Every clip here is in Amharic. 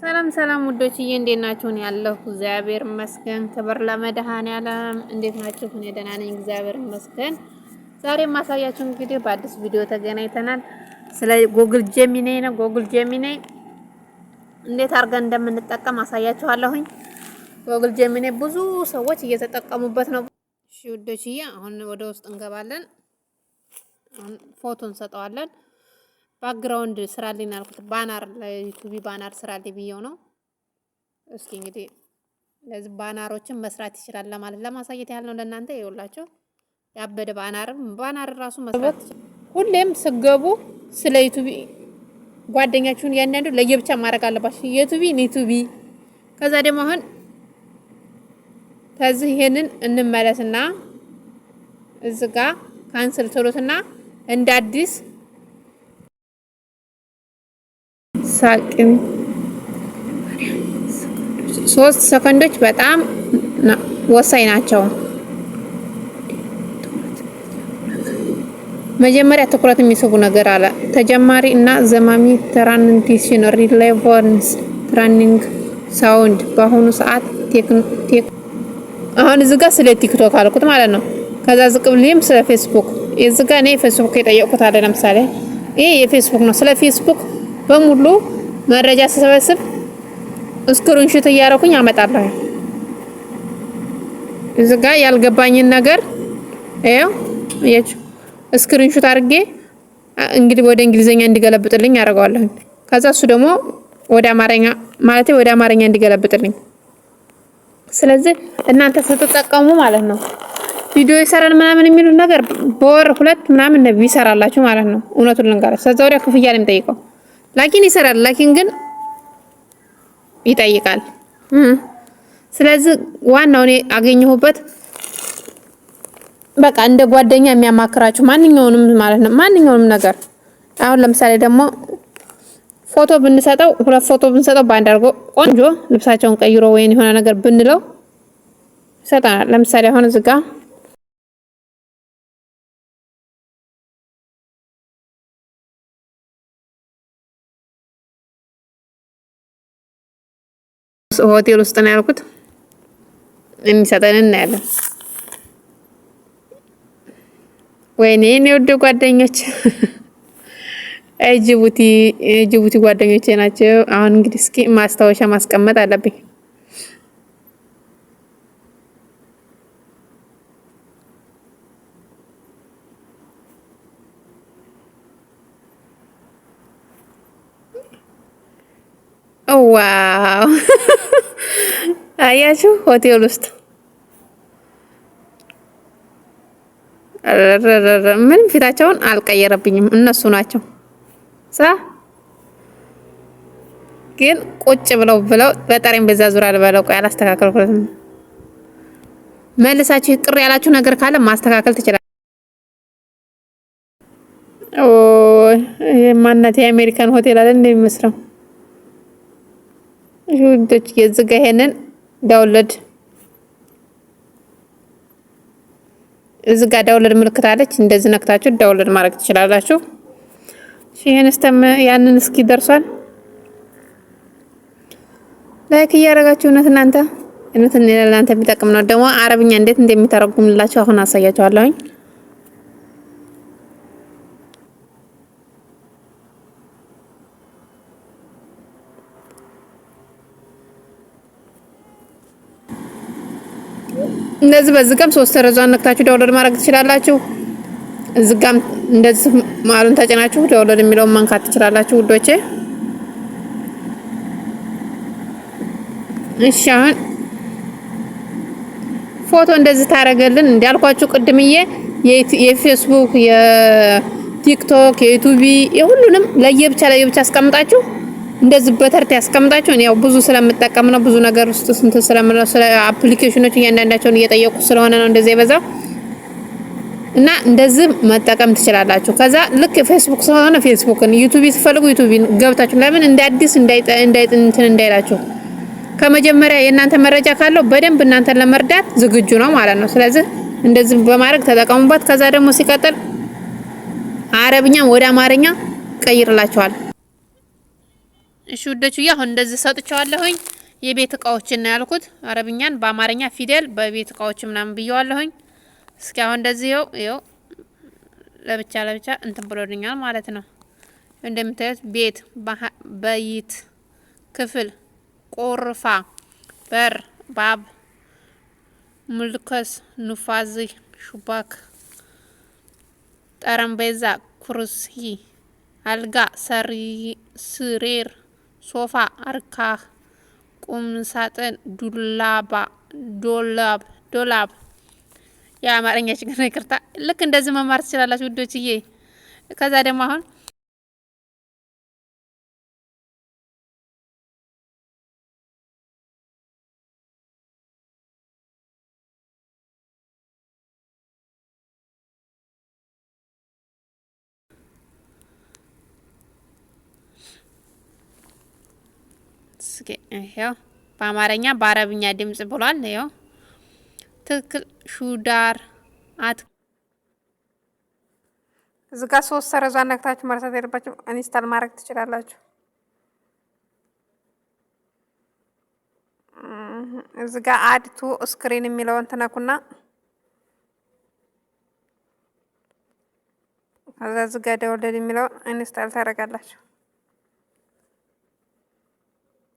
ሰላም ሰላም ውዶችዬ እንዴት ናችሁ? እኔ ያለሁ እግዚአብሔር ይመስገን። ክብር ለመድኃኔዓለም። እንዴት ናችሁ? እኔ ደህና ነኝ እግዚአብሔር ይመስገን። ዛሬ ማሳያችሁ እንግዲህ በአዲስ ቪዲዮ ተገናኝተናል። ስለ ጉግል ጄሚናይ ነው። ጉግል ጄሚናይ እንዴት አድርገን እንደምንጠቀም አሳያችኋለሁኝ። ጉግል ጄሚናይ ብዙ ሰዎች እየተጠቀሙበት ነው። እሺ ውዶችዬ አሁን ወደ ውስጥ እንገባለን። አሁን ፎቶ እንሰጠዋለን። ባክግራውንድ ስራልኝ አልኩት። ባነር ለዩቲዩብ ባነር ስራልኝ ብየው ነው። እስኪ እንግዲህ ለዚህ ባነሮችን መስራት ይችላል ለማለት ለማሳየት ያህል ነው ለእናንተ። ይኸውላችሁ ያበደ ባነር ራሱ መስራት ሁሌም ስገቡ ስለ ዩቲዩብ ጓደኛችሁን ያንዳንዱ ለየብቻ ማድረግ አለባችሁ። ዩቲዩብ ከዛ ደግሞ አሁን ከዚህ ይሄንን እንመለስና እዚህ ጋር ካንስል ትሉትና እንደ አዲስ ሳቅም 3 ሰከንዶች በጣም ወሳኝ ናቸው። መጀመሪያ ትኩረት የሚስቡ ነገር አለ። ተጀማሪ እና ዘማሚ ትራንዚሽን ሪሌቫንስ ትራኒንግ ሳውንድ በአሁኑ ሰዓት አሁን እዚህ ጋር ስለ ቲክቶክ አልኩት ማለት ነው። ከዛ ዝቅ ብዬም ስለ ፌስቡክ እዚህ ጋር ነው ፌስቡክ የጠየቁት አለ። ለምሳሌ ይሄ የፌስቡክ ነው። ስለ ፌስቡክ በሙሉ መረጃ ስሰበስብ ስክሪንሾት እያደረኩኝ አመጣለሁ። እዚህ ጋር ያልገባኝን ነገር ይሄው ስክሪንሾት አድርጌ እንግዲህ ወደ እንግሊዘኛ እንዲገለብጥልኝ አደርገዋለሁ። ከዛ እሱ ደግሞ ወደ አማርኛ እንዲገለብጥልኝ። ስለዚህ እናንተ ስትጠቀሙ ማለት ነው ቪዲዮ ይሰራል ምናምን የሚሉት ነገር በወር 2 ምናምን ነው ቢሰራላችሁ ማለት ነው። እውነቱን ልንገራችሁ ከዛ ወዲያ ክፍያ ነው የሚጠይቀው። ላኪን ይሰራል፣ ላኪን ግን ይጠይቃል። ስለዚህ ዋናው እኔ አገኘሁበት በቃ እንደ ጓደኛ የሚያማክራችሁ ማንኛውንም ማለት ነው ማንኛውንም ነገር። አሁን ለምሳሌ ደግሞ ፎቶ ብንሰጠው 2 ፎቶ ብንሰጠው ባንድ አድርጎ ቆንጆ ልብሳቸውን ቀይሮ ወይን የሆነ ነገር ብንለው ይሰጣናል። ለምሳሌ አሁን እዚህ ጋር ሆቴል ውስጥ ነው ያልኩት የሚሰጠን እናያለን። ወይኔ ነው ወደ ጓደኞች ጅቡቲ ጓደኞቼ ናቸው። አሁን እንግዲህ እስኪ ማስታወሻ ማስቀመጥ አለብኝ። ዋው አያችሁ ሆቴል ውስጥ ምን ፊታቸውን አልቀየረብኝም እነሱ ናቸው ግን ቁጭ ብለው በጠረጴዛ ዙሪያ ልበለው። ቆይ አላስተካከልኩትም። መልሳችሁ ቅር ያላችሁ ነገር ካለ ማስተካከል ትችላላችሁ። የማናት የአሜሪካን ሆቴል አለ እንደሚመስለው ይሁንቶች የዝጋ ይሄንን ዳውንሎድ እዚጋ ዳውንሎድ ምልክት አለች። እንደዚህ ነክታችሁ ዳውንሎድ ማድረግ ትችላላችሁ። እሺ ያንን እስኪ ደርሷል። ላይክ እያደረጋችሁ እናንተ ለእናንተ የሚጠቅም ነው። ደግሞ አረብኛ እንዴት እንደሚተረጉምላችሁ አሁን አሳያችኋለሁኝ። እንደዚህ በዝጋም 3 ተረዟን ነክታችሁ ዳውንሎድ ማድረግ ትችላላችሁ። እዝጋም እንደዚህ ማሉን ተጨናችሁ ዳውንሎድ የሚለውን መንካት ትችላላችሁ ውዶቼ። እሺ አሁን ፎቶ እንደዚህ ታረጋልን እንዲያልኳችሁ ቅድምዬ የፌስቡክ የቲክቶክ የዩቲዩብ የሁሉንም ለየብቻ አስቀምጣችሁ እንደዚህ በተርታ ያስቀምጣችሁ። እኔ ያው ብዙ ስለምጠቀም ነው ብዙ ነገር ውስጥ ስንት ስለምለው ስለ አፕሊኬሽኖች እያንዳንዳቸውን እየጠየቁ ስለሆነ ነው እንደዚህ የበዛው እና እንደዚህ መጠቀም ትችላላችሁ። ከዛ ልክ ፌስቡክ ስለሆነ ፌስቡክን ዩቲዩብ ሲፈልጉ ዩቲዩብን ገብታችሁ ለምን እንደ አዲስ እንዳይላችሁ ከመጀመሪያ የእናንተ መረጃ ካለው በደንብ እናንተን ለመርዳት ዝግጁ ነው ማለት ነው። ስለዚህ እንደዚህ በማድረግ ተጠቀሙበት። ከዛ ደግሞ ሲቀጥል አረብኛ ወደ አማርኛ ቀይርላችኋል። እሺ ውዶቹ አሁን እንደዚህ ሰጥቻለሁኝ። የቤት እቃዎችን ነው ያልኩት። አረብኛን በአማርኛ ፊደል በቤት እቃዎች ምናምን ብየዋለሁኝ። እስኪ አሁን እንደዚህ ይኸው ለብቻ እንትን ብሎልኛል ማለት ነው። እንደምታዩት ቤት፣ በይት፣ ክፍል፣ ቆርፋ፣ በር፣ ባብ፣ ሙልከስ፣ ኑፋዚ፣ ሹባክ፣ ጠረጴዛ፣ ኩርሲ፣ አልጋ፣ ስሪር፣ ሶፋ፣ አርካህ፣ ቁም ሳጥን፣ ዶላብ የአማርኛ ችግር ይቅርታ። ልክ እንደዚህ መማር ትችላላችሁ ውዶችዬ። ከዛ ደግሞ አሁን ይሄው በአማርኛ በአረብኛ ድምጽ ብሏል። ይሄው ትክክል ሹዳር አት እዚህ ጋር 3 ሰረዟን ነክታችሁ መርሳት የለባችሁ። ኢንስታል ማድረግ ትችላላችሁ። እዚህ ጋር አድ ቱ ስክሪን የሚለውን ትነኩና ከዛ እዚህ ጋር ዳውንሎድ የሚለውን ኢንስታል ታደርጋላችሁ።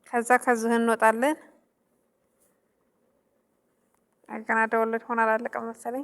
ከዛ ከዚህ እንወጣለን። ገና ዳውንሎድ ሆነ አላለቀም መሰለኝ።